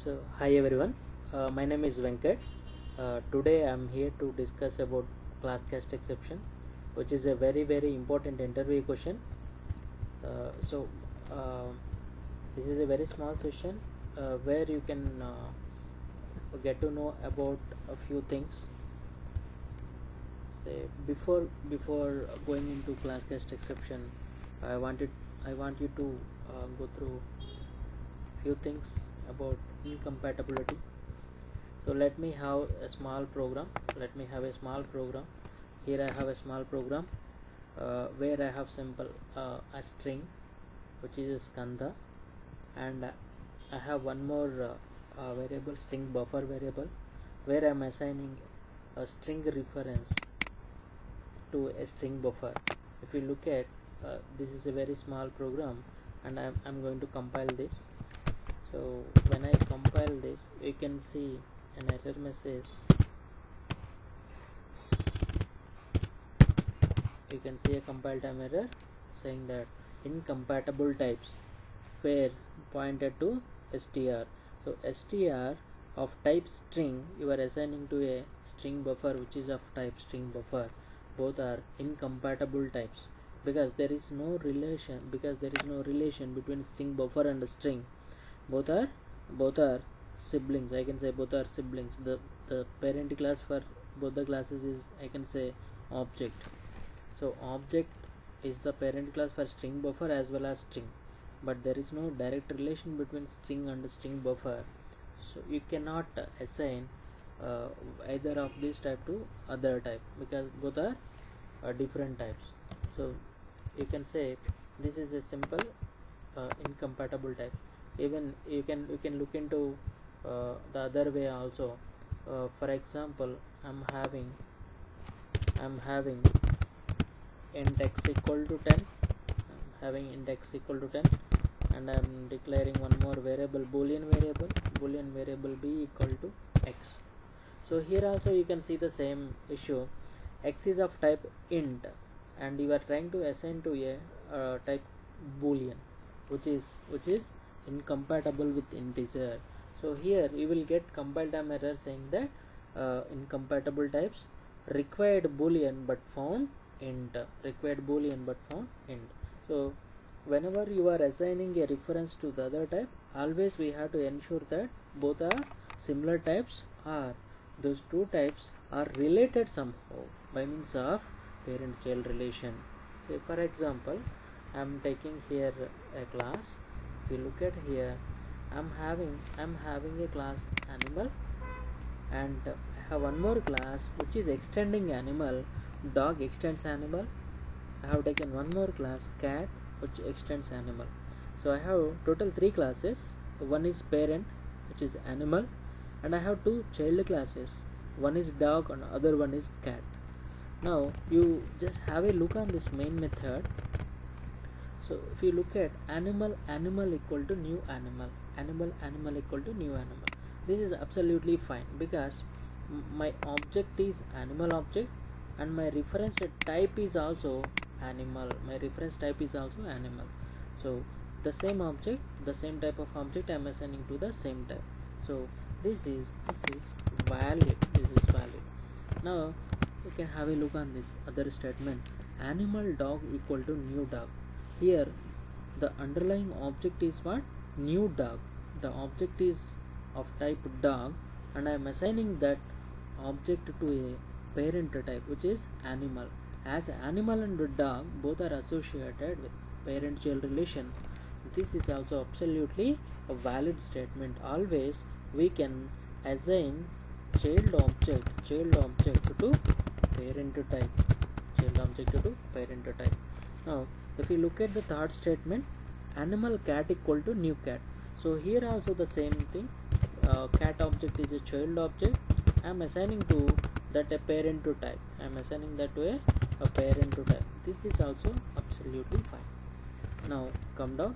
So, hi everyone. My name is Venkat. Today I am here to discuss about ClassCast Exception, which is a very important interview question. So, this is a very small session where you can get to know about a few things. Say before going into ClassCast Exception, I want you to go through few things about incompatibility. So let me have a small program. Here I have a small program where I have simple a string, which is a skanda, and I have one more variable, string buffer variable, where I am assigning a string reference to a string buffer. If you look at this is a very small program, and I'm going to compile this. So when I compile this, you can see an error message. You can see a compile time error saying that incompatible types were pointed to str. So str of type string you are assigning to a string buffer which is of type string buffer. Both are incompatible types because there is no relation between string buffer and string. Both are siblings. I can say both are siblings. The parent class for both the classes is, I can say, object. So object is the parent class for string buffer as well as string, but there is no direct relation between string and string buffer, so you cannot assign either of this type to other type because both are different types. So you can say this is a simple incompatible type. Even you can look into the other way also. For example, I'm having int x equal to 10. And I'm declaring one more variable, boolean variable b equal to x. So here also you can see the same issue. X is of type int, and you are trying to assign to a type boolean, which is incompatible with integer. So here you will get compile time error saying that incompatible types required boolean but found int. So whenever you are assigning a reference to the other type, always we have to ensure that both are similar types, or those two types are related somehow by means of parent-child relation. Say for example, I am taking here a class. If you look at here, I'm having a class animal, and I have one more class which is extending animal. Dog extends animal. I have taken one more class, cat, which extends animal. So I have total 3 classes. One is parent, which is animal, and I have 2 child classes. One is dog and other one is cat. Now you just have a look on this main method. So if you look at animal equal to new animal equal to new animal, this is absolutely fine because my object is animal object and my reference type is also animal. So the same object, the same type of object I am assigning to the same type. So this is valid. Now you can have a look on this other statement, animal dog equal to new dog. Here the underlying object is what? New dog. The object is of type dog, and I am assigning that object to a parent type which is animal. As animal and dog both are associated with parent-child relation, this is also absolutely a valid statement. Always we can assign child object to parent type. Now if you look at the third statement, animal cat equal to new cat. So here also the same thing. Cat object is a child object. I am assigning to that a parent to type. This is also absolutely fine. Now come down.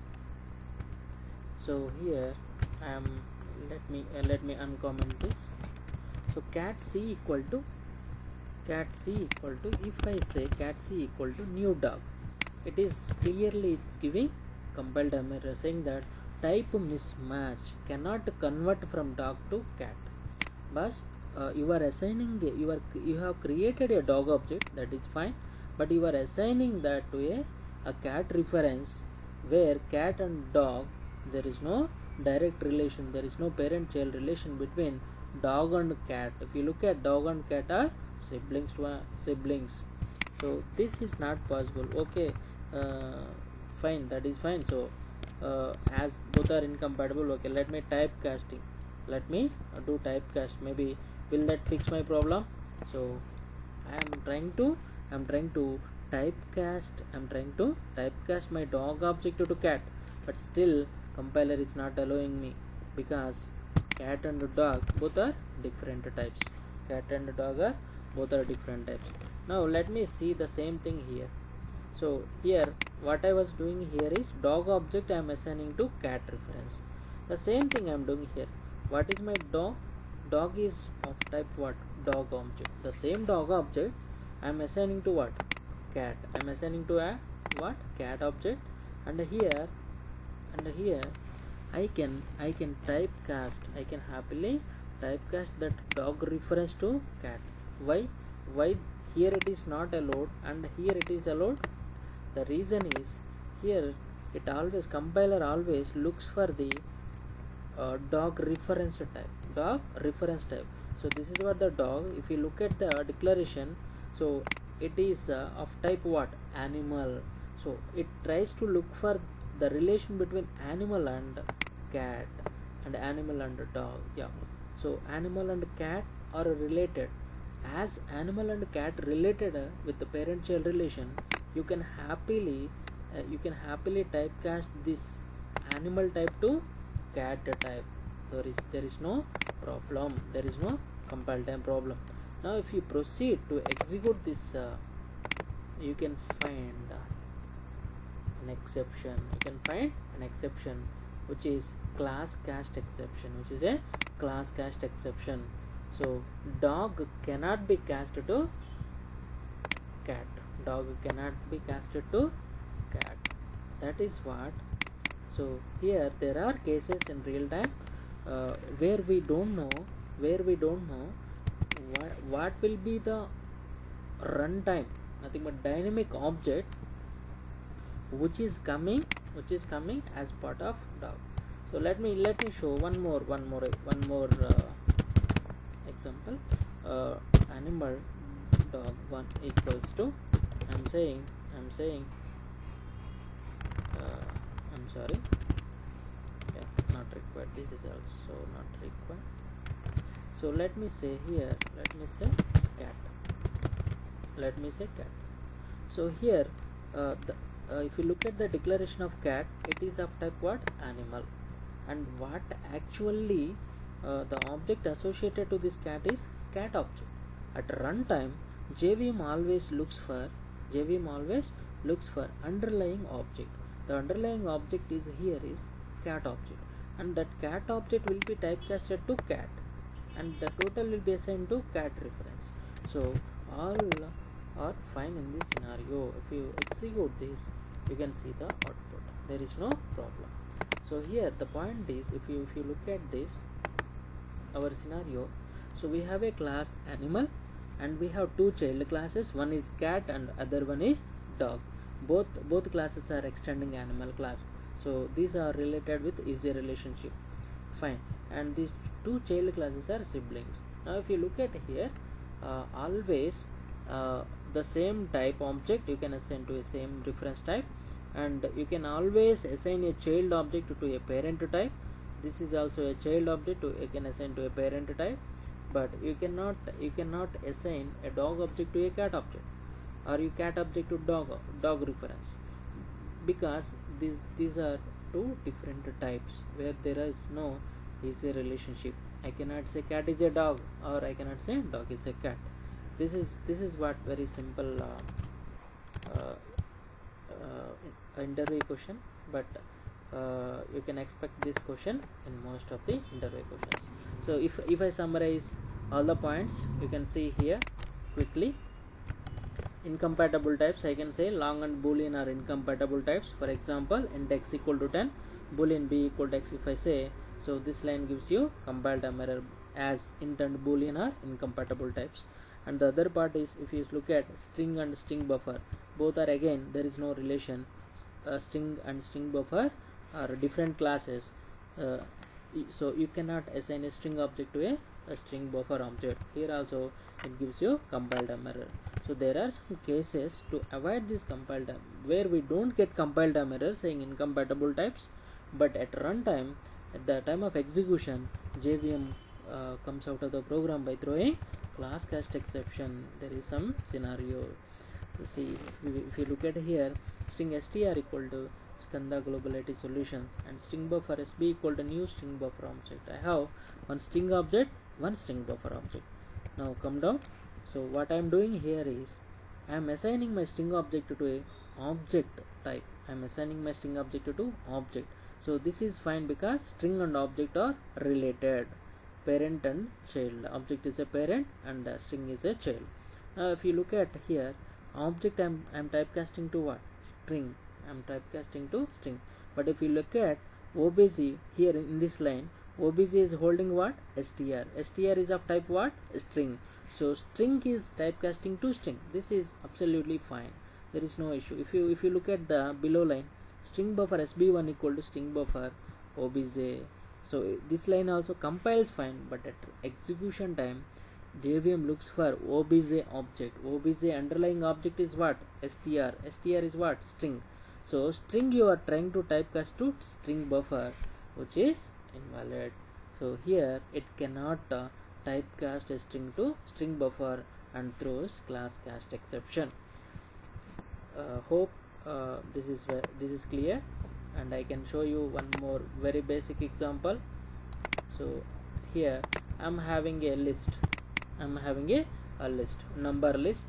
So here I am. Let me uncomment this. So cat c equal to, if I say cat c equal to new dog, it is clearly giving compile time error saying that type mismatch cannot convert from dog to cat. But you are assigning you have created a dog object, that is fine, but you are assigning that to a cat reference, where cat and dog, there is no direct relation, there is no parent child relation between dog and cat. If you look at dog and cat are siblings, so this is not possible. Okay, fine, that is fine. So as both are incompatible, okay, let me typecasting, let me do typecast. Maybe will that fix my problem? So I am trying to typecast my dog object to cat, but still compiler is not allowing me, because cat and dog both are different types. Now let me see the same thing here. So here what I was doing here is dog object I am assigning to cat reference. The same thing I am doing here. What is my dog? Dog is of type what? Dog object. The same dog object I am assigning to what? Cat. I am assigning to a what? Cat object. And here I can typecast. I can happily typecast that dog reference to cat. Why here it is not allowed and here it is allowed? The reason is, here it always, compiler always looks for the dog reference type. So this is what the dog, if you look at the declaration, so it is of type what? Animal. So it tries to look for the relation between animal and cat and animal and dog. Yeah, so animal and cat are related. As animal and cat related with the parent child relation, you can happily typecast this animal type to cat type. There is no problem, there is no compile time problem. Now if you proceed to execute this, you can find an exception. Which is ClassCast exception, which is a ClassCast exception. So dog cannot be casted to cat. That is what. So here there are cases in real time where we don't know what will be the runtime, nothing but dynamic object which is coming as part of dog. So let me show one more example. Animal dog 1 equals to, I'm saying I'm sorry, yeah, not required, this is also not required. So let me say here, cat. So here if you look at the declaration of cat, it is of type what? Animal. And what actually the object associated to this cat is cat object. At runtime, JVM always looks for underlying object. The underlying object is here is cat object, and that cat object will be typecasted to cat, and the total will be assigned to cat reference. So all are fine in this scenario. If you execute this, you can see the output. There is no problem. So here the point is, if you look at this, our scenario, so we have a class animal and we have two child classes. One is cat and other one is dog. Both classes are extending animal class, so these are related with easy relationship. Fine. And these two child classes are siblings. Now if you look at here, always the same type object you can assign to a same reference type, and you can always assign a child object to a parent type. This is also a child object you can assign to a parent type, but you cannot assign a dog object to a cat object, or a cat object to dog reference, because these are two different types where there is no easy relationship. I cannot say cat is a dog, or I cannot say dog is a cat. This is what very simple interview question, but you can expect this question in most of the interview questions. So if I summarize all the points, you can see here quickly. Incompatible types, I can say long and boolean are incompatible types. For example, int x equal to 10, boolean b equal to x if I say, so this line gives you compile time error as int and boolean are incompatible types. And the other part is, if you look at string and string buffer, both are again there is no relation. String and string buffer are different classes, so you cannot assign a string object to a string buffer object. Here also it gives you compile time error. So there are some cases to avoid this compile time where we don't get compile time error saying incompatible types, but at runtime, at the time of execution, JVM comes out of the program by throwing ClassCast exception. There is some scenario. You see, if you look at here, string str equal to Skanda global IT solutions and string buffer sb equal to new string buffer object. I have one string object, one string buffer object. Now come down. So what I am doing here is I am assigning my string object to a object type. I am assigning my string object to object. So this is fine because string and object are related, parent and child. Object is a parent and string is a child. Now if you look at here, object I am typecasting to what? String. I am typecasting to string. But if you look at OBJ here in this line, OBJ is holding what? str. str is of type what? String. So string is typecasting to string. This is absolutely fine. There is no issue. If you look at the below line, string buffer sb1 equal to string buffer OBJ. So this line also compiles fine, but at execution time, JVM looks for OBJ object. OBJ underlying object is what? str. str is what? String. So string you are trying to typecast to string buffer, which is invalid. So here it cannot typecast a string to string buffer and throws ClassCast exception. Hope this is clear, and I can show you one more very basic example. So here I am having a list. Number list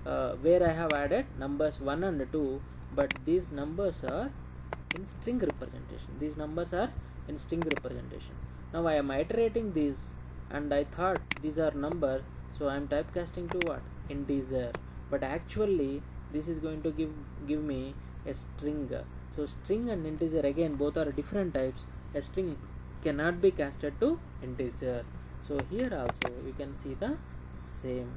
where I have added numbers 1 and 2, but these numbers are in string representation. Now I am iterating these and I thought these are numbers, so I am typecasting to what? Integer, but actually this is going to give me a string. So string and integer again both are different types. A string cannot be casted to integer. So here also you can see the same.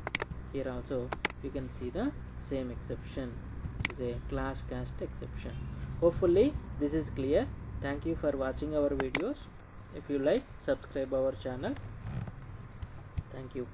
Exception. This is a ClassCast exception. Hopefully this is clear. Thank you for watching our videos. If you like, subscribe our channel. Thank you.